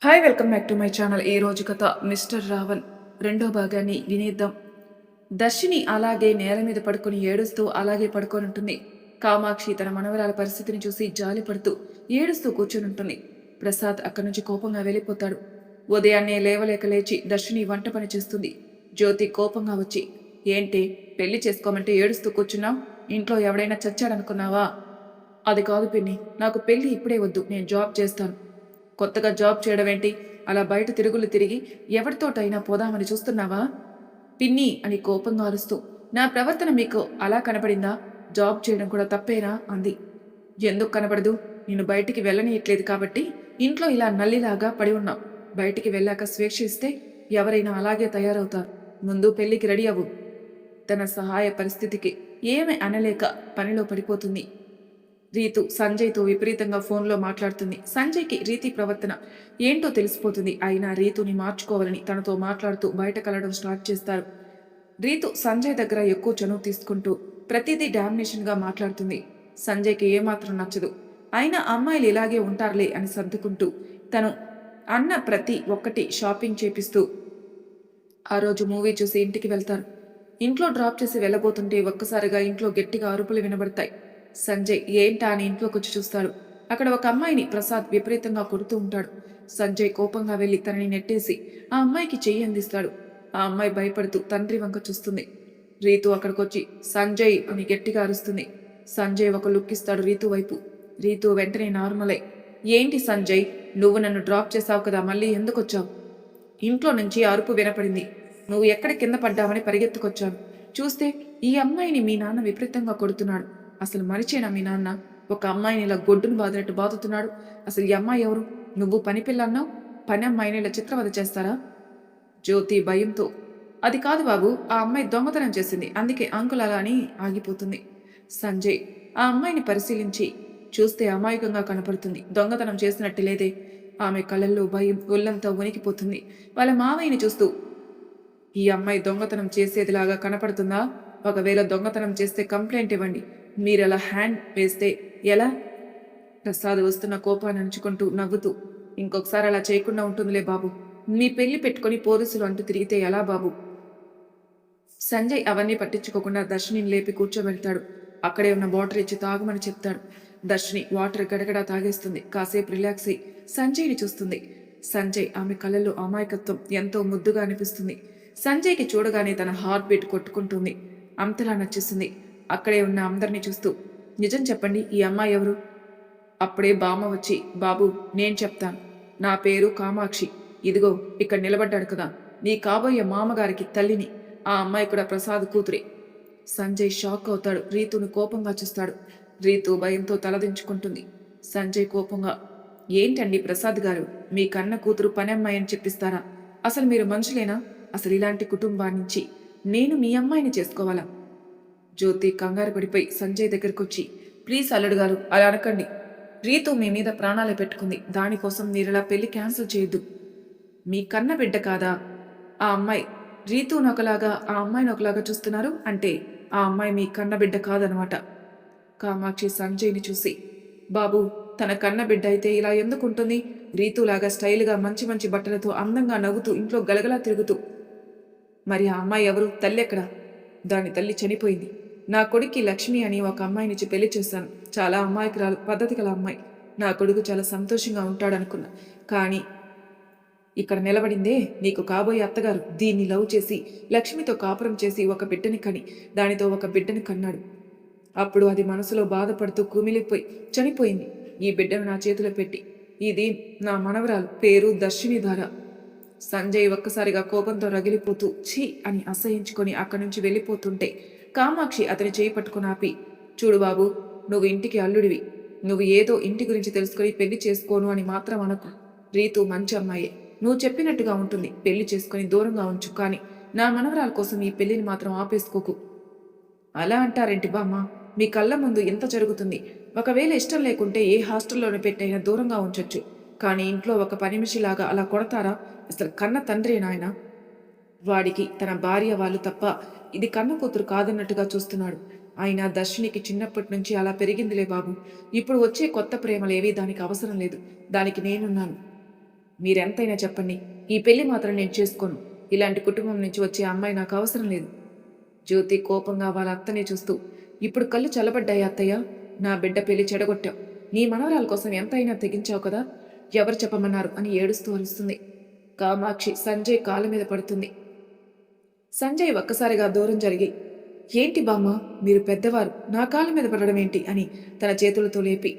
Hi welcome back to my channel. ఈ రోజు కథ మిస్టర్ రావణ్ రెండో భాగాన్ని వినేద్దాం. దర్శిని అలాగే నేల మీద పడుకొని ఏడుస్తూ అలాగే పడుకొని ఉంటుంది. కామాక్షి తన మనవరాల పరిస్థితిని చూసి జాలి పడుతూ ఏడుస్తూ కూర్చొని ఉంటుంది. ప్రసాద్ అక్కడి నుంచి కోపంగా వెళ్ళిపోతాడు. ఉదయాన్నే లేవలేక లేచి దర్శిని వంట పని చేస్తుంది. జ్యోతి కోపంగా వచ్చి, ఏంటి పెళ్లి చేసుకోమంటే ఏడుస్తూ కూర్చున్నావు? ఇంట్లో ఎవడైనా చచ్చాడనుకున్నావా? అది కాదు పిన్ని, నాకు పెళ్లి ఇప్పుడే వద్దు, నేను జాబ్ చేస్తాను. కొత్తగా జాబ్ చేయడం ఏంటి? అలా బయట తిరుగులు తిరిగి ఎవరితోటైనా పోదామని చూస్తున్నావా? పిన్ని అని కోపంగా అరుస్తూ, నా ప్రవర్తన మీకు అలా కనపడిందా? జాబ్ చేయడం కూడా తప్పేనా అంది. ఎందుకు కనపడదు? నేను బయటికి వెళ్ళనీయట్లేదు కాబట్టి ఇంట్లో ఇలా నల్లిలాగా పడి ఉన్నాం. బయటికి వెళ్ళాక స్వేచ్ఛ ఇస్తే ఎవరైనా అలాగే తయారవుతారు. ముందు పెళ్లికి రెడీ అవ్వు. తన సహాయ పరిస్థితికి ఏమి అనలేక పనిలో పడిపోతుంది. రీతు సంజయ్తో విపరీతంగా ఫోన్లో మాట్లాడుతుంది. సంజయ్కి రీతి ప్రవర్తన ఏంటో తెలిసిపోతుంది. అయినా రీతుని మార్చుకోవాలని తనతో మాట్లాడుతూ బయట కలడం స్టార్ట్ చేస్తారు. రీతు సంజయ్ దగ్గర ఎక్కువ చనువు తీసుకుంటూ ప్రతిదీ డామినేషన్గా మాట్లాడుతుంది. సంజయ్కి ఏమాత్రం నచ్చదు. అయినా అమ్మాయిలు ఇలాగే ఉంటారులే అని సర్దుకుంటూ తను అన్న ప్రతి ఒక్కటి షాపింగ్ చేపిస్తూ ఆ రోజు మూవీ చూసి ఇంటికి వెళ్తారు. ఇంట్లో డ్రాప్ చేసి వెళ్ళబోతుంటే ఒక్కసారిగా ఇంట్లో గట్టిగా అరుపులు వినబడతాయి. సంజయ్ ఏంటా అని ఇంట్లోకి వచ్చి చూస్తాడు. అక్కడ ఒక అమ్మాయిని ప్రసాద్ విపరీతంగా కొడుతూ ఉంటాడు. సంజయ్ కోపంగా వెళ్లి తనని నెట్టేసి ఆ అమ్మాయికి చెయ్యి అందిస్తాడు. ఆ అమ్మాయి భయపడుతూ తండ్రి వంక చూస్తుంది. రీతు అక్కడికొచ్చి సంజయ్ అని గట్టిగా అరుస్తుంది. సంజయ్ ఒక లుక్ ఇస్తాడు రీతు వైపు. రీతు వెంటనే నార్మలై, ఏంటి సంజయ్, నువ్వు నన్ను డ్రాప్ చేసావు కదా, మళ్ళీ ఎందుకు వచ్చావు? ఇంట్లో నుంచి అరుపు వినపడింది. నువ్వు ఎక్కడ కింద పడ్డావని పరిగెత్తుకొచ్చాను. చూస్తే ఈ అమ్మాయిని మీ నాన్న విపరీతంగా కొడుతున్నాడు. అసలు మరిచేనా మీ నాన్న? ఒక అమ్మాయిని ఇలా గొడ్డును బాదినట్టు బాదుతున్నాడు. అసలు ఈ అమ్మాయి ఎవరు? నువ్వు పని పిల్ల అన్నావు. పని అమ్మాయిని ఇలా చిత్రవద చేస్తారా? జ్యోతి భయంతో, అది కాదు బాబు, ఆ అమ్మాయి దొంగతనం చేసింది, అందుకే అంకుల్ అలా అని ఆగిపోతుంది. సంజయ్ ఆ అమ్మాయిని పరిశీలించి చూస్తే అమాయకంగా కనపడుతుంది. దొంగతనం చేసినట్టు లేదే. ఆమె కళ్ళల్లో భయం, ఒళ్ళంతా వణికిపోతుంది. వాళ్ళ మావయ్యని చూస్తూ, ఈ అమ్మాయి దొంగతనం చేసేదిలాగా కనపడుతుందా? ఒకవేళ దొంగతనం చేస్తే కంప్లైంట్ ఇవ్వండి. మీరలా హ్యాండ్ వేస్తే ఎలా? ప్రసాద్ వస్తున్న కోపాన్ని అంచుకుంటూ నవ్వుతూ, ఇంకొకసారి అలా చేయకుండా ఉంటుందిలే బాబు. మీ పెళ్లి పెట్టుకుని పోలీసులు అంటూ తిరిగితే ఎలా బాబు? సంజయ్ అవన్నీ పట్టించుకోకుండా దర్శిని లేపి కూర్చోబెడతాడు. అక్కడే ఉన్న వాటర్ ఇచ్చి తాగమని చెప్తాడు. దర్శిని వాటర్ గడగడా తాగేస్తుంది. కాసేపు రిలాక్స్ అయి సంజయ్ని చూస్తుంది. సంజయ్ ఆమె కళ్ళల్లో అమాయకత్వం ఎంతో ముద్దుగా అనిపిస్తుంది. సంజయ్కి చూడగానే తన హార్ట్ బీట్ కొట్టుకుంటుంది. అంతలా నచ్చేస్తుంది. అక్కడే ఉన్న అందరినీ చూస్తూ, నిజం చెప్పండి, ఈ అమ్మాయి ఎవరు? అప్పుడే బామ్మ వచ్చి, బాబు నేను చెప్తాను, నా పేరు కామాక్షి. ఇదిగో ఇక్కడ నిలబడ్డాడు కదా, నీ కాబోయే మామగారికి తల్లిని. ఆ అమ్మాయి కూడా ప్రసాద్ కూతురే. సంజయ్ షాక్ అవుతాడు. రీతును కోపంగా చూస్తాడు. రీతు భయంతో తలదించుకుంటుంది. సంజయ్ కోపంగా, ఏంటండి ప్రసాద్ గారు, మీ కన్న కూతురు పని అమ్మాయి అని చెప్పిస్తారా? అసలు మీరు మనుషులేనా? అసలు ఇలాంటి కుటుంబాన్నించి నేను మీ అమ్మాయిని చేసుకోవాలా? జ్యోతి కంగారు పడిపోయి సంజయ్ దగ్గరకొచ్చి, ప్లీజ్ అల్లుడు గారు అలా అనకండి. రీతు మీ మీద ప్రాణాలు పెట్టుకుంది. దానికోసం మీరిలా పెళ్లి క్యాన్సిల్ చేయొద్దు. మీ కన్న బిడ్డ కాదా ఆ అమ్మాయి? రీతును ఒకలాగా ఆ అమ్మాయిని ఒకలాగా చూస్తున్నారు అంటే ఆ అమ్మాయి మీ కన్న బిడ్డ కాదనమాట. కామాక్షి సంజయ్ని చూసి, బాబు తన కన్న బిడ్డ అయితే ఇలా ఎందుకుంటుంది? రీతులాగా స్టైల్గా మంచి మంచి బట్టలతో అందంగా నవ్వుతూ ఇంట్లో గలగలా తిరుగుతూ. మరి ఆ అమ్మాయి ఎవరు? తల్లి ఎక్కడా? దాని తల్లి చనిపోయింది. నా కొడుక్కి లక్ష్మి అని ఒక అమ్మాయినిచ్చి పెళ్లి చేశాను. చాలా అమ్మాయికురాలు, పద్ధతి గల అమ్మాయి. నా కొడుకు చాలా సంతోషంగా ఉంటాడనుకున్నా. కానీ ఇక్కడ నిలబడిందే నీకు కాబోయే అత్తగారు. దీన్ని లవ్ చేసి లక్ష్మితో కాపురం చేసి ఒక బిడ్డని కని దానితో ఒక బిడ్డని కన్నాడు. అప్పుడు అది మనసులో బాధపడుతూ కుమిలిపోయి చనిపోయింది. ఈ బిడ్డను నా చేతిలో పెట్టి, ఇది నా మనవరాలు, పేరు దర్శినిధార. సంజయ్ ఒక్కసారిగా కోపంతో రగిలిపోతూ ఛీ అని అసహించుకొని అక్కడి నుంచి వెళ్ళిపోతుంటే కామాక్షి అతని చేయి పట్టుకుని ఆపి, చూడు బాబు, నువ్వు ఇంటికి అల్లుడివి. నువ్వు ఏదో ఇంటి గురించి తెలుసుకొని పెళ్లి చేసుకోను అని మాత్రం అనకు. రీతు మంచి అమ్మాయే, నువ్వు చెప్పినట్టుగా ఉంటుంది. పెళ్లి చేసుకుని దూరంగా ఉంచు, కానీ నా మనవరాల కోసం ఈ పెళ్లిని మాత్రం ఆపేసుకోకు. అలా అంటారేంటి బామ్మ? మీ కళ్ళ ముందు ఎంత జరుగుతుంది. ఒకవేళ ఇష్టం లేకుంటే ఏ హాస్టల్లోనే పెట్టైనా దూరంగా ఉంచొచ్చు. కానీ ఇంట్లో ఒక పనిమనిషిలాగా అలా కొడతారా? అసలు కన్న తండ్రి నాయన. వాడికి తన భార్య వాళ్ళు తప్ప ఇది కన్న కూతురు కాదన్నట్టుగా చూస్తున్నాడు. అయినా దర్శినికి చిన్నప్పటి నుంచి అలా పెరిగిందిలే బాబు. ఇప్పుడు వచ్చే కొత్త ప్రేమలేవి దానికి అవసరం లేదు. దానికి నేనున్నాను. మీరెంతైనా చెప్పండి, ఈ పెళ్లి మాత్రం నేను చేసుకోను. ఇలాంటి కుటుంబం నుంచి వచ్చే అమ్మాయి నాకు అవసరం లేదు. జ్యోతి కోపంగా వాళ్ళ అత్తని చూస్తూ, ఇప్పుడు కళ్ళు చల్లబడ్డాయి అత్తయ్య. నా బిడ్డ పెళ్లి చెడగొట్టావు. నీ మనవరాల కోసం ఎంతైనా తెగించావు కదా. ఎవరు చెప్పమన్నారు అని ఏడుస్తూ అరుస్తుంది. కామాక్షి సంజయ్ కాళ్ళ మీద పడుతుంది. సంజయ్ ఒక్కసారిగా దూరం జరిగి, ఏంటి బామ్మ, మీరు పెద్దవారు, నా కాళ్ళ మీద పడడం ఏంటి అని తన చేతులతో లేపి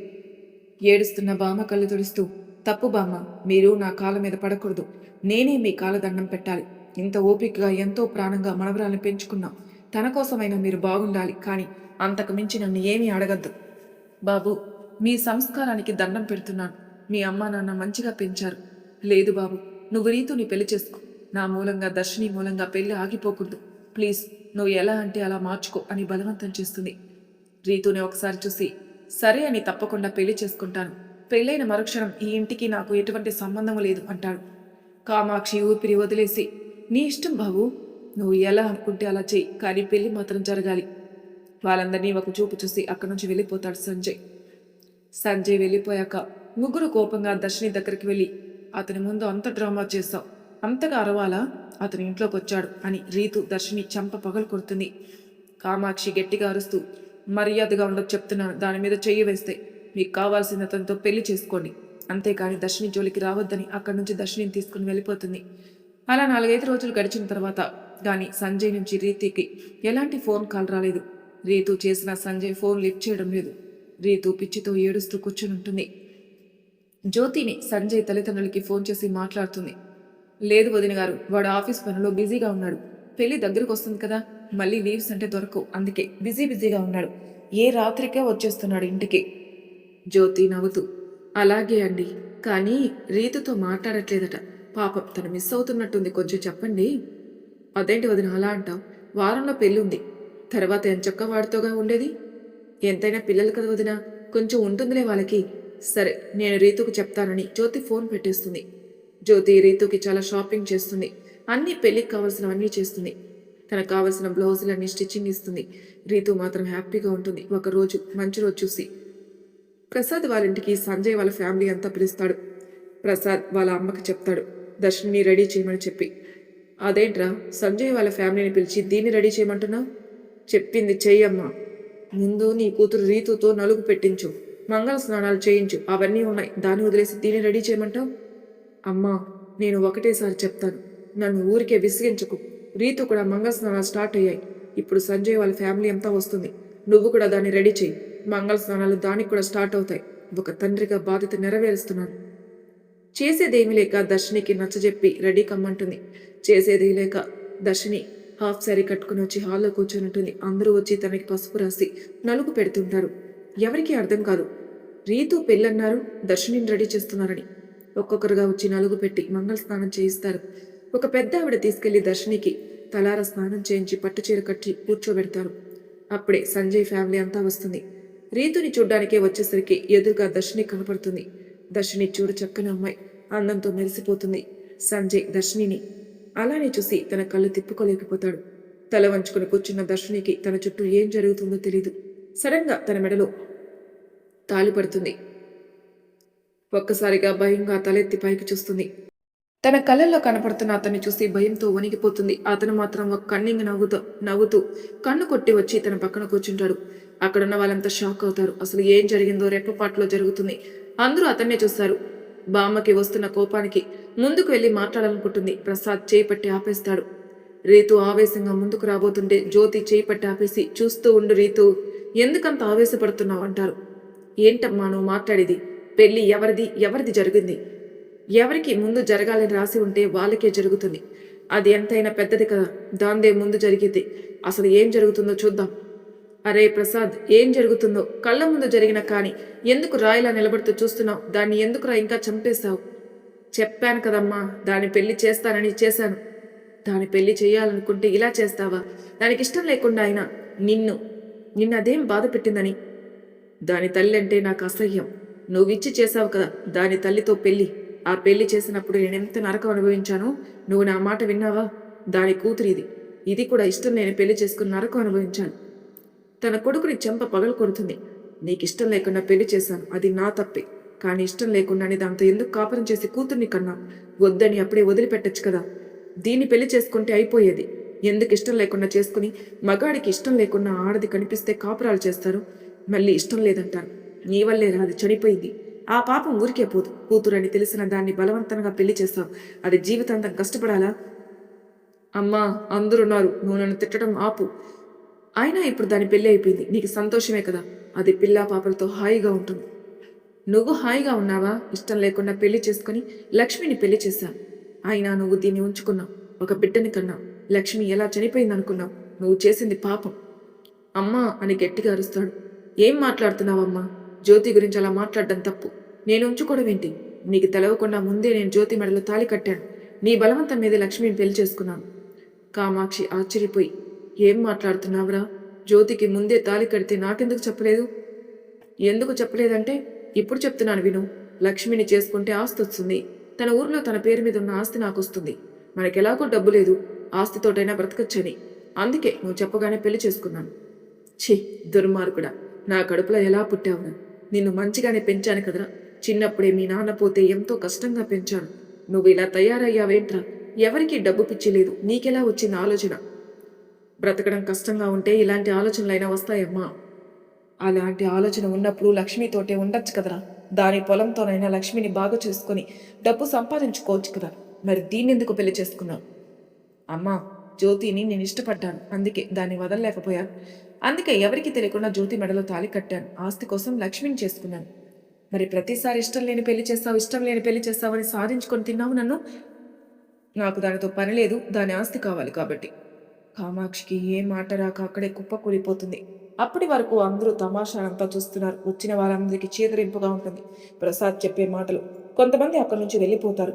ఏడుస్తున్న బామ్మ కళ్ళు తుడుస్తూ, తప్పు బామ్మ, మీరు నా కాళ్ళ మీద పడకూడదు. నేనే మీ కాళ్ళ దండం పెట్టాలి. ఇంత ఓపికగా ఎంతో ప్రాణంగా మనవరాలను పెంచుకున్నాం. తన కోసమైనా మీరు బాగుండాలి, కానీ అంతకు మించి నన్ను ఏమీ అడగద్దు. బాబు, మీ సంస్కారానికి దండం పెడుతున్నాను. మీ అమ్మా నాన్న మంచిగా పెంచారు. లేదు బాబు, నువ్వు రీతుని పెళ్లి చేసుకో. నా మూలంగా, దర్శిని మూలంగా పెళ్లి ఆగిపోకూడదు. ప్లీజ్, నువ్వు ఎలా అంటే అలా మార్చుకో అని బలవంతం చేస్తుంది. రీతుని ఒకసారి చూసి, సరే అని తప్పకుండా పెళ్లి చేసుకుంటాను. పెళ్ళైన మరుక్షణం ఈ ఇంటికి నాకు ఎటువంటి సంబంధం లేదు అంటాడు. కామాక్షి ఊపిరి వదిలేసి, నీ ఇష్టం బాబు, నువ్వు ఎలా అనుకుంటే అలా చెయ్యి, కానీ పెళ్లి మాత్రం జరగాలి. వాళ్ళందరినీ ఒక చూపు చూసి అక్కడి నుంచి వెళ్ళిపోతాడు సంజయ్. సంజయ్ వెళ్ళిపోయాక ముగ్గురు కోపంగా దర్శిని దగ్గరికి వెళ్ళి, అతని ముందు అంత డ్రామా చేశావు, అంతగా అరవాలా, అతని ఇంట్లోకి వచ్చాడు అని రీతు దర్శిని చెంప పగలు కొడుతుంది. కామాక్షి గట్టిగా అరుస్తూ, మర్యాదగా ఉండదు చెప్తున్నాను. దాని మీద చెయ్యి వేస్తే మీకు కావాల్సిన అతనితో పెళ్లి చేసుకోండి, అంతేకాని దర్శిని జోలికి రావద్దని అక్కడి నుంచి దర్శిని తీసుకుని వెళ్ళిపోతుంది. అలా 4-5 రోజులు గడిచిన తర్వాత కానీ సంజయ్ నుంచి రీతికి ఎలాంటి ఫోన్ కాల్ రాలేదు. రీతు చేసిన సంజయ్ ఫోన్ లిఫ్ట్ చేయడం లేదు. రీతు పిచ్చితో ఏడుస్తూ కూర్చుని ఉంటుంది. జ్యోతిని సంజయ్ తల్లిదండ్రులకి ఫోన్ చేసి మాట్లాడుతుంది. లేదు వదిన గారు, వాడు ఆఫీస్ పనిలో బిజీగా ఉన్నాడు. పెళ్లి దగ్గరకు వస్తుంది కదా, మళ్ళీ లీవ్స్ అంటే దొరకవు, అందుకే బిజీగా ఉన్నాడు. ఏ రాత్రికే వచ్చేస్తున్నాడు ఇంటికి. జ్యోతి నవ్వుతూ, అలాగే అండి, కానీ రీతుతో మాట్లాడట్లేదట. పాపం, తను మిస్ అవుతున్నట్టుంది, కొంచెం చెప్పండి. అదేంటి వదిన అలా అంటావు? వారంలో పెళ్ళి ఉంది, తర్వాత ఎంచక్క వాడితోగా ఉండేది. ఎంతైనా పిల్లలు కదా వదిన, కొంచెం ఉంటుందిలే వాళ్ళకి. సరే, నేను రీతుకు చెప్తానని జ్యోతి ఫోన్ పెట్టేస్తుంది. జ్యోతి రీతుకి చాలా షాపింగ్ చేస్తుంది. అన్ని పెళ్లికి కావాల్సినవన్నీ చేస్తుంది. తనకు కావలసిన బ్లౌజులన్నీ స్టిచ్చింగ్ ఇస్తుంది. రీతు మాత్రం హ్యాపీగా ఉంటుంది. ఒకరోజు మంచి రోజు చూసి ప్రసాద్ వాళ్ళ ఇంటికి సంజయ్ వాళ్ళ ఫ్యామిలీ అంతా పిలుస్తాడు. ప్రసాద్ వాళ్ళ అమ్మకి చెప్తాడు, దర్శిని రెడీ చేయమని చెప్పి. అదేంట్రా, సంజయ్ వాళ్ళ ఫ్యామిలీని పిలిచి దీన్ని రెడీ చేయమంటున్నావు? చెప్పింది చెయ్యమ్మా. ముందు నీ కూతురు రీతుతో నలుగు పెట్టించు, మంగళ స్నానాలు చేయించు, అవన్నీ ఉన్నాయి. దాన్ని వదిలేసి దీన్ని రెడీ చేయమంటావు? అమ్మా, నేను ఒకటేసారి చెప్తాను, నన్ను ఊరికే విసిగించకు. రీతు కూడా మంగళ స్నానాలు స్టార్ట్ అయ్యాయి. ఇప్పుడు సంజయ్ వాళ్ళ ఫ్యామిలీ అంతా వస్తుంది. నువ్వు కూడా దాన్ని రెడీ చేయి. మంగళ స్నానాలు దానికి కూడా స్టార్ట్ అవుతాయి. ఒక తండ్రిగా బాధ్యత నెరవేరుస్తున్నాను. చేసేదేమీ లేక దర్శినికి నచ్చజెప్పి రెడీ కమ్మంటుంది. చేసేది లేక దర్శిని హాఫ్ శారీ కట్టుకుని వచ్చి హాల్లో కూర్చొని ఉంటుంది. అందరూ వచ్చి తనకి పసుపు రాసి నలుగు పెడుతుంటారు. ఎవరికీ అర్థం కాదు, రీతు పెళ్ళన్నారు, దర్శినిని రెడీ చేస్తున్నారని. ఒక్కొక్కరుగా వచ్చి నలుగు పెట్టి మంగళ స్నానం చేయిస్తారు. ఒక పెద్ద ఆవిడ తీసుకెళ్లి దర్శినికి తలార స్నానం చేయించి పట్టుచీర కట్టి కూర్చోబెడతారు. అప్పుడే సంజయ్ ఫ్యామిలీ అంతా వస్తుంది. రీతుని చూడ్డానికే వచ్చేసరికి ఎదురుగా దర్శిని కనపడుతుంది. దర్శిని చూడు చక్కని అమ్మాయి, అందంతో మెరిసిపోతుంది. సంజయ్ దర్శినిని అలానే చూసి తన కళ్ళు తిప్పుకోలేకపోతాడు. తల వంచుకుని కూర్చున్న దర్శినికి తన చుట్టూ ఏం జరుగుతుందో తెలీదు. సడన్ గా తన మెడలో తాళి పడుతుంది. ఒక్కసారిగా భయంగా తలెత్తి పైకి చూస్తుంది. తన కళ్ళల్లో కనపడుతున్న అతన్ని చూసి భయంతో వణికిపోతుంది. అతను మాత్రం ఒక కన్నింగ్ నవ్వుతూ కన్ను కొట్టి వచ్చి తన పక్కన కూర్చుంటాడు. అక్కడున్న వాళ్ళంతా షాక్ అవుతారు. అసలు ఏం జరిగిందో రెప్పపాట్లో జరుగుతుంది. అందరూ అతన్నే చూస్తారు. బామ్మకి వస్తున్న కోపానికి ముందుకు వెళ్ళి మాట్లాడాలనుకుంటుంది. ప్రసాద్ చేయి పట్టి ఆపేస్తాడు. రీతు ఆవేశంగా ముందుకు రాబోతుంటే జ్యోతి చేయి పట్టి ఆపేసి, చూస్తూ ఉండు రీతు, ఎందుకంత ఆవేశపడుతున్నావు అంటారు. ఏంటమ్మా నువ్వు మాట్లాడేది? పెళ్లి ఎవరిది జరిగింది? ఎవరికి ముందు జరగాలని రాసి ఉంటే వాళ్ళకే జరుగుతుంది. అది ఎంతైనా పెద్దది కదా, దాందే ముందు జరిగింది. అసలు ఏం జరుగుతుందో చూద్దాం. అరే ప్రసాద్, ఏం జరుగుతుందో కళ్ళ ముందు జరిగిన కానీ ఎందుకు రాయిలా నిలబడుతూ చూస్తున్నావు? దాన్ని ఎందుకురా ఇంకా చంపేశావు? చెప్పాను కదమ్మా, దాని పెళ్లి చేస్తానని చేశాను. దాని పెళ్లి చేయాలనుకుంటే ఇలా చేస్తావా? దానికి ఇష్టం లేకుండా అయినా నిన్నదేం బాధ పెట్టిందని. దాని తల్లి అంటే నాకు అసహ్యం. నువ్విచ్చి చేశావు కదా దాని తల్లితో పెళ్లి. ఆ పెళ్లి చేసినప్పుడు నేనెంత నరకం అనుభవించానో నువ్వు నా మాట విన్నావా? దాని కూతురు ఇది కూడా ఇష్టం లేని పెళ్లి చేసుకుని నరకం అనుభవించాను. తన కొడుకుని చెంప పగలు కొడుతుంది. నీకిష్టం లేకుండా పెళ్లి చేశాను, అది నా తప్పే. కానీ ఇష్టం లేకుండానే దాంతో ఎందుకు కాపురం చేసి కూతుర్ని కన్నా? వద్దని అప్పుడే వదిలిపెట్టచ్చు కదా. దీన్ని పెళ్లి చేసుకుంటే అయిపోయేది. ఎందుకు ఇష్టం లేకుండా చేసుకుని, మగాడికి ఇష్టం లేకున్నా ఆడది కనిపిస్తే కాపురాలు చేస్తారు. మళ్ళీ ఇష్టం లేదంటారు. నీ వల్లే అది చనిపోయింది. ఆ పాపం ఊరికే పోదు. కూతురని తెలిసిన దాన్ని బలవంతంగా పెళ్లి చేస్తావు. అది జీవితాంతం కష్టపడాలా? అమ్మా, అందరున్నారు, నువ్వు నన్ను తిట్టడం ఆపు. అయినా ఇప్పుడు దాని పెళ్లి అయిపోయింది. నీకు సంతోషమే కదా. అది పిల్లా పాపలతో హాయిగా ఉంటుంది. నువ్వు హాయిగా ఉన్నావా? ఇష్టం లేకుండా పెళ్లి చేసుకుని లక్ష్మిని పెళ్లి చేశావు. అయినా నువ్వు దీన్ని ఉంచుకున్నావు. ఒక బిడ్డని కన్నావు. లక్ష్మి ఎలా చనిపోయిందనుకున్నావు? నువ్వు చేసింది పాపం. అమ్మా అని గట్టిగా అరుస్తాడు. ఏం మాట్లాడుతున్నావమ్మా? జ్యోతి గురించి అలా మాట్లాడడం తప్పు. నేను ఉంచుకోవడం ఏంటి? నీకు తెలవకుండా ముందే నేను జ్యోతి మెడలో తాళి కట్టాను. నీ బలవంతం మీద లక్ష్మిని పెళ్లి చేసుకున్నాను. కామాక్షి ఆశ్చర్యపోయి, ఏం మాట్లాడుతున్నావురా? జ్యోతికి ముందే తాళి కడితే నాకెందుకు చెప్పలేదు? ఎందుకు చెప్పలేదంటే, ఇప్పుడు చెప్తున్నాను విను. లక్ష్మిని చేసుకుంటే ఆస్తి వస్తుంది. తన ఊర్లో తన పేరు మీద ఉన్న ఆస్తి నాకు వస్తుంది. మనకెలాగో డబ్బు లేదు, ఆస్తితోటైనా బ్రతకచ్చని. అందుకే నువ్వు చెప్పగానే పెళ్లి చేసుకున్నాను. ఛీ, దుర్మార్గుడా! నా కడుపులో ఎలా పుట్టావురా? నిన్ను మంచిగానే పెంచాను కదరా. చిన్నప్పుడే మీ నాన్న పోతే ఎంతో కష్టంగా పెంచాను. నువ్వు ఇలా తయారయ్యావేంట్రా? ఎవరికీ డబ్బు పిచ్చి లేదు. నీకెలా వచ్చింది ఆలోచన? బ్రతకడం కష్టంగా ఉంటే ఇలాంటి ఆలోచనలైనా వస్తాయమ్మా. అలాంటి ఆలోచన ఉన్నప్పుడు లక్ష్మితోటే ఉండొచ్చు కదరా. దాని పొలంతోనైనా లక్ష్మిని బాగా చేసుకొని డబ్బు సంపాదించుకోవచ్చు కదా. మరి దీన్నెందుకు పెళ్లి చేసుకున్నావు? అమ్మా, జ్యోతిని నేను ఇష్టపడ్డాను. అందుకే దాన్ని వదలలేకపోయాను. అందుకే ఎవరికి తెలియకుండా జ్యోతి మెడలో తాళి కట్టాను. ఆస్తి కోసం లక్ష్మిని చేసుకున్నాను. మరి ప్రతిసారి ఇష్టం లేని పెళ్లి చేస్తావు, ఇష్టం లేని పెళ్లి చేస్తావు అని సాధించుకొని తిన్నావు నన్ను. నాకు దానితో పని లేదు, దాని ఆస్తి కావాలి కాబట్టి. కామాక్షికి ఏ మాట రాక అక్కడే కుప్పకూలిపోతుంది. అప్పటి వరకు అందరూ తమాషానంతా చూస్తున్నారు. వచ్చిన వారందరికీ చీదరింపుగా ఉంటుంది ప్రసాద్ చెప్పే మాటలు. కొంతమంది అక్కడి నుంచి వెళ్ళిపోతారు.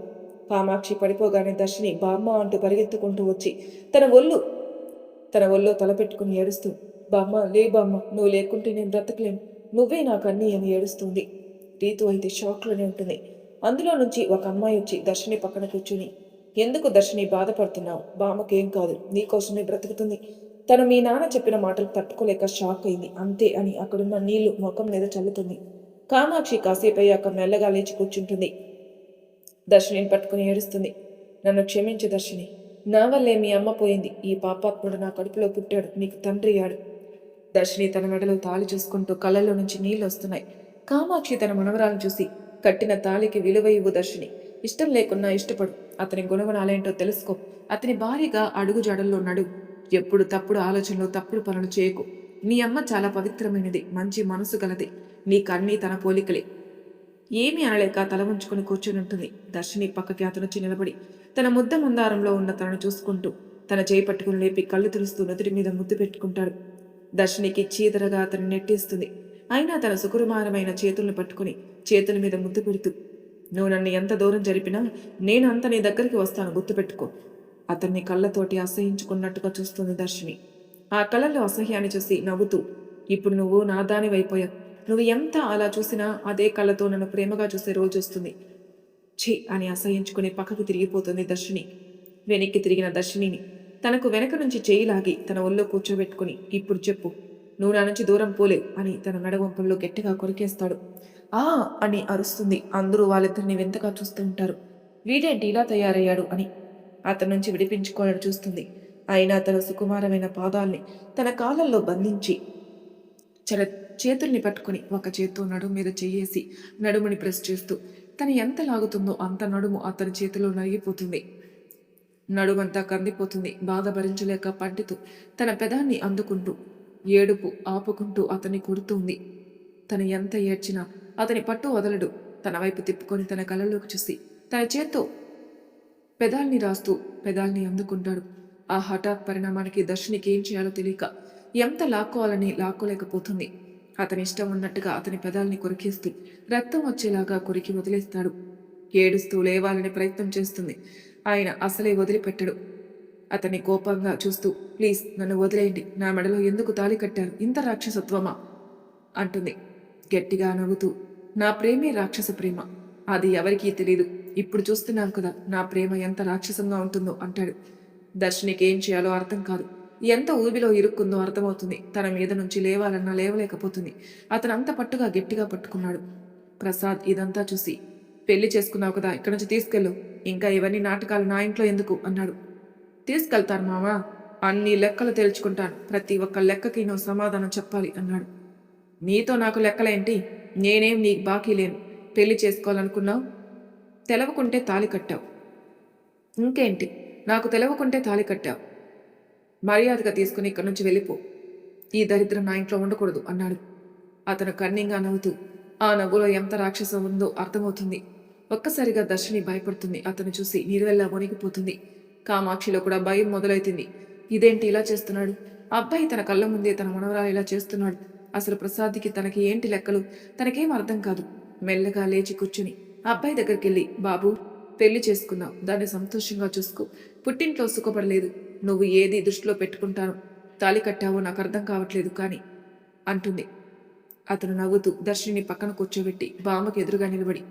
కామాక్షి పడిపోగానే దర్శిని బామ్మ అంటూ పరిగెత్తుకుంటూ వచ్చి తన ఒళ్ళో తలపెట్టుకుని ఏడుస్తూ, బామ్మ లే బామ్మ, నువ్వు లేకుంటే నేను బ్రతకలేను, నువ్వే నాకన్నీ అని ఏడుస్తుంది. రీతు అయితే షాక్లోనే ఉంటుంది. అందులో నుంచి ఒక అమ్మాయి వచ్చి దర్శిని పక్కన కూర్చుని, ఎందుకు దర్శిని బాధపడుతున్నావు? బామ్మకేం కాదు, నీకోసమే బ్రతుకుతుంది. తను మీ నాన్న చెప్పిన మాటలు తట్టుకోలేక షాక్ అయింది, అంతే అని అక్కడున్న నీళ్లు ముఖం మీద చల్లుతుంది. కామాక్షి కాసేపు అయ్యాక మెల్లగా లేచి కూర్చుంటుంది. దర్శినిని పట్టుకుని ఏడుస్తుంది. నన్ను క్షమించు దర్శిని. నా వల్లే మీ అమ్మ పోయింది. ఈ పాపాత్ముడు నా కడుపులో పుట్టాడు, నీకు తండ్రి అయ్యాడు. దర్శిని తన మెడలో తాళి చూసుకుంటూ కళ్ళల్లో నుంచి నీళ్లు వస్తున్నాయి. కామాక్షి తన మనవరాలను చూసి, కట్టిన తాళికి విలువ ఇవ్వు దర్శిని. ఇష్టం లేకున్నా ఇష్టపడు. అతని గుణగుణాలేంటో తెలుసుకో. అతని భారీగా అడుగు జాడల్లో నడు. ఎప్పుడు తప్పుడు ఆలోచనలు, తప్పుడు పనులు చేయకు. నీ అమ్మ చాలా పవిత్రమైనది, మంచి మనసు గలది. నీకన్నీ తన పోలికలే. ఏమీ అనలేక తల ఉంచుకుని కూర్చుని ఉంటుంది. దర్శిని పక్కకి అతనొచ్చి నిలబడి తన ముద్ద మందారంలో ఉన్న తనను చూసుకుంటూ తన చేయి పట్టుకుని లేపి కళ్ళు తుడుస్తూ నుదుటి మీద ముద్దు పెట్టుకుంటాడు. దర్శినికి చీదరగా అతన్ని నెట్టేస్తుంది. అయినా తన సుకుమారమైన చేతుల్ని పట్టుకుని చేతుల మీద ముద్దు పెడుతూ, నువ్వు నన్ను ఎంత దూరం జరిపినా నేను అంత నీ దగ్గరికి వస్తాను, గుర్తుపెట్టుకో. అతన్ని కళ్ళతోటి అసహించుకున్నట్టుగా చూస్తుంది దర్శిని. ఆ కళ్ళల్లో అసహ్యాన్ని చూసి నవ్వుతూ, ఇప్పుడు నువ్వు నా దానివైపోయావు. నువ్వు ఎంత అలా చూసినా అదే కళ్ళతో నన్ను ప్రేమగా చూసే రోజు వస్తుంది. ఛీ అని అసహించుకుని పక్కకు తిరిగిపోతుంది దర్శిని. వెనక్కి తిరిగిన దర్శినిని తనకు వెనక నుంచి చేయి లాగి తన ఒళ్ళో కూర్చోబెట్టుకుని, ఇప్పుడు చెప్పు, నువ్వు నా నుంచి దూరం పోలేవు అని తన మెడవంపుల్లో గట్టిగా కొరికేస్తాడు. ఆ అని అరుస్తుంది. అందరూ వాళ్ళిద్దరిని వింతగా చూస్తూ ఉంటారు. వీడేంటి ఇలా తయారయ్యాడు అని అతని నుంచి విడిపించుకోవాలని చూస్తుంది. అయినా తన సుకుమారమైన పాదాల్ని తన కాళ్ళల్లో బంధించి చేతుల్ని పట్టుకుని ఒక చేత్తో నడుము మీద చెయ్యేసి నడుముని ప్రెస్ చేస్తూ తను ఎంత లాగుతుందో అంత నడుము అతని చేతిలో నలిగిపోతుంది. నడుమంతా కందిపోతుంది. బాధ భరించలేక పండితూ తన పెదాన్ని అందుకుంటూ ఏడుపు ఆపుకుంటూ అతన్ని కొడుతుంది. తను ఎంత ఏడ్చినా అతని పట్టు వదలడు. తన వైపు తిప్పుకొని తన కళ్ళలోకి చూసి తన చేత్తో పెదాల్ని రాస్తూ పెదాల్ని అందుకుంటాడు. ఆ హఠాత్ పరిణామానికి దర్శనికి ఏం చేయాలో తెలియక ఎంత లాక్కోవాలని లాక్కోలేకపోతుంది. అతని ఇష్టం ఉన్నట్టుగా అతని పెదాల్ని కొరికేస్తూ రక్తం వచ్చేలాగా కొరికి వదిలేస్తాడు. ఏడుస్తూ లేవాలని ప్రయత్నం చేస్తుంది. ఆయన అసలే వదిలిపెట్టడు. అతన్ని కోపంగా చూస్తూ, ప్లీజ్ నన్ను వదిలేయండి, నా మెడలో ఎందుకు తాళి కట్టారు, ఇంత రాక్షసత్వమా అంటుంది గట్టిగా నవ్వుతూ. నా ప్రేమే రాక్షస ప్రేమ, అది ఎవరికీ తెలీదు. ఇప్పుడు చూస్తున్నాను కదా నా ప్రేమ ఎంత రాక్షసంగా ఉంటుందో అంటాడు. దర్శనికి ఏం చేయాలో అర్థం కాదు. ఎంత ఊబిలో ఇరుక్కుందో అర్థమవుతుంది. తన మీద నుంచి లేవాలన్నా లేవలేకపోతుంది. అతను అంత పట్టుగా గట్టిగా పట్టుకున్నాడు. ప్రసాద్ ఇదంతా చూసి పెళ్లి చేసుకున్నావు కదా, ఇక్కడి నుంచి తీసుకెళ్ళు. ఇంకా ఇవన్నీ నాటకాలు నా ఇంట్లో ఎందుకు అన్నాడు. తీసుకెళ్తాను మావా, అన్ని లెక్కలు తేల్చుకుంటాను. ప్రతి ఒక్క లెక్కకి నువ్వు సమాధానం చెప్పాలి అన్నాడు. నీతో నాకు లెక్కలేంటి? నేనేం నీకు బాకీ లేను. పెళ్లి చేసుకోవాలనుకున్నావు, తెలవకుంటే తాళి కట్టావు. ఇంకేంటి, నాకు తెలవకుంటే తాళి కట్టావు. మర్యాదగా తీసుకుని ఇక్కడి నుంచి వెళ్ళిపో. ఈ దరిద్రం నా ఇంట్లో ఉండకూడదు అన్నాడు. అతను కన్నింగా నవ్వుతూ, ఆ నవ్వులో ఎంత రాక్షసం ఉందో అర్థమవుతుంది. ఒక్కసారిగా దర్శిని భయపడుతుంది. అతను చూసి నీరువెల్లా వణికిపోతుంది. కామాక్షిలో కూడా భయం మొదలవుతుంది. ఇదేంటి ఇలా చేస్తున్నాడు? అబ్బాయి తన కళ్ళ ముందే తన మనవరాలు ఇలా చేస్తున్నాడు. అసలు ప్రసాద్కి తనకి ఏంటి లెక్కలు? తనకేం అర్థం కాదు. మెల్లగా లేచి కూర్చుని అబ్బాయి దగ్గరికి వెళ్ళి, బాబు, పెళ్లి చేసుకున్నావు, దాన్ని సంతోషంగా చూసుకో. పుట్టింట్లో సుఖపడలేదు. నువ్వు ఏది దృష్టిలో పెట్టుకుంటాను తాళి కట్టావో నాకు అర్థం కావట్లేదు కానీ అంటుంది. అతను నవ్వుతూ దర్శిని పక్కన కూర్చోబెట్టి బామ్మకి ఎదురుగా నిలబడి,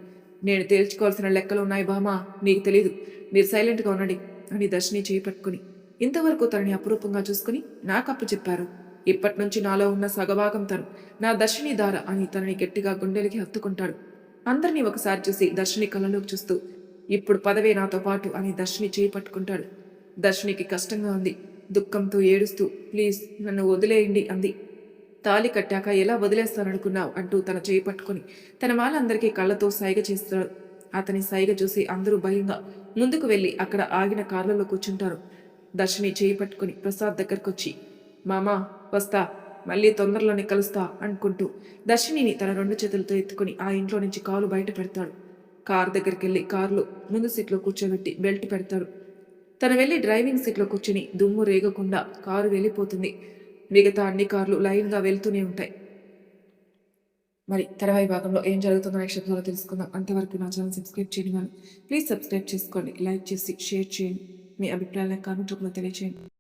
నేను తేల్చుకోవాల్సిన లెక్కలు ఉన్నాయి బామ్మ, మీకు తెలీదు, మీరు సైలెంట్గా ఉండండి అని దర్శిని చేయి పట్టుకుని, ఇంతవరకు తనని అపురూపంగా చూసుకుని నాకప్పు చెప్పారు. ఇప్పటి నుంచి నాలో ఉన్న సగభాగం తను, నా దర్శిని దార అని తనని గట్టిగా గుండెలకి హత్తుకుంటాడు. అందరినీ ఒకసారి చూసి దర్శిని కళ్ళలోకి చూస్తూ, ఇప్పుడు పదవే నాతో పాటు అని దర్శిని చేయి పట్టుకుంటాడు. దర్శినికి కష్టంగా ఉంది. దుఃఖంతో ఏడుస్తూ, ప్లీజ్ నన్ను వదిలేయండి అంది. తాళి కట్టాక ఎలా వదిలేస్తాననుకున్నావు అంటూ తన చేయి పట్టుకుని తన వాళ్ళందరికీ కళ్ళతో సైగ చేస్తాడు. అతని సైగ చూసి అందరూ భయంగా ముందుకు వెళ్ళి అక్కడ ఆగిన కార్లలో కూర్చుంటారు. దర్శిని చేయి పట్టుకుని ప్రసాద్ దగ్గరకొచ్చి, మామా వస్తా, మళ్ళీ తొందరలోనే కలుస్తా అనుకుంటూ దర్శినిని తన 2 చేతులతో ఎత్తుకుని ఆ ఇంట్లో నుంచి కాలు బయట పెడతాడు. కారు దగ్గరికి వెళ్ళి కారులో ముందు సీట్లో కూర్చోబెట్టి బెల్ట్ పెడతాడు. తను వెళ్ళి డ్రైవింగ్ సీట్లో కూర్చుని దుమ్ము రేగకుండా కారు వెళ్ళిపోతుంది. మిగతా అన్ని కార్లు లైన్గా వెళ్తూనే ఉంటాయి. మరి తర్వాయి భాగంలో ఏం జరుగుతుందో నెక్స్ట్ ఎపిసోడ్లో తెలుసుకుందాం. అంతవరకు నా ఛానల్ సబ్స్క్రైబ్ చేయని వాళ్ళు ప్లీజ్ సబ్స్క్రైబ్ చేసుకోండి, లైక్ చేసి షేర్ చేయండి, మీ అభిప్రాయాలను కామెంట్ రూపంలో తెలియజేయండి.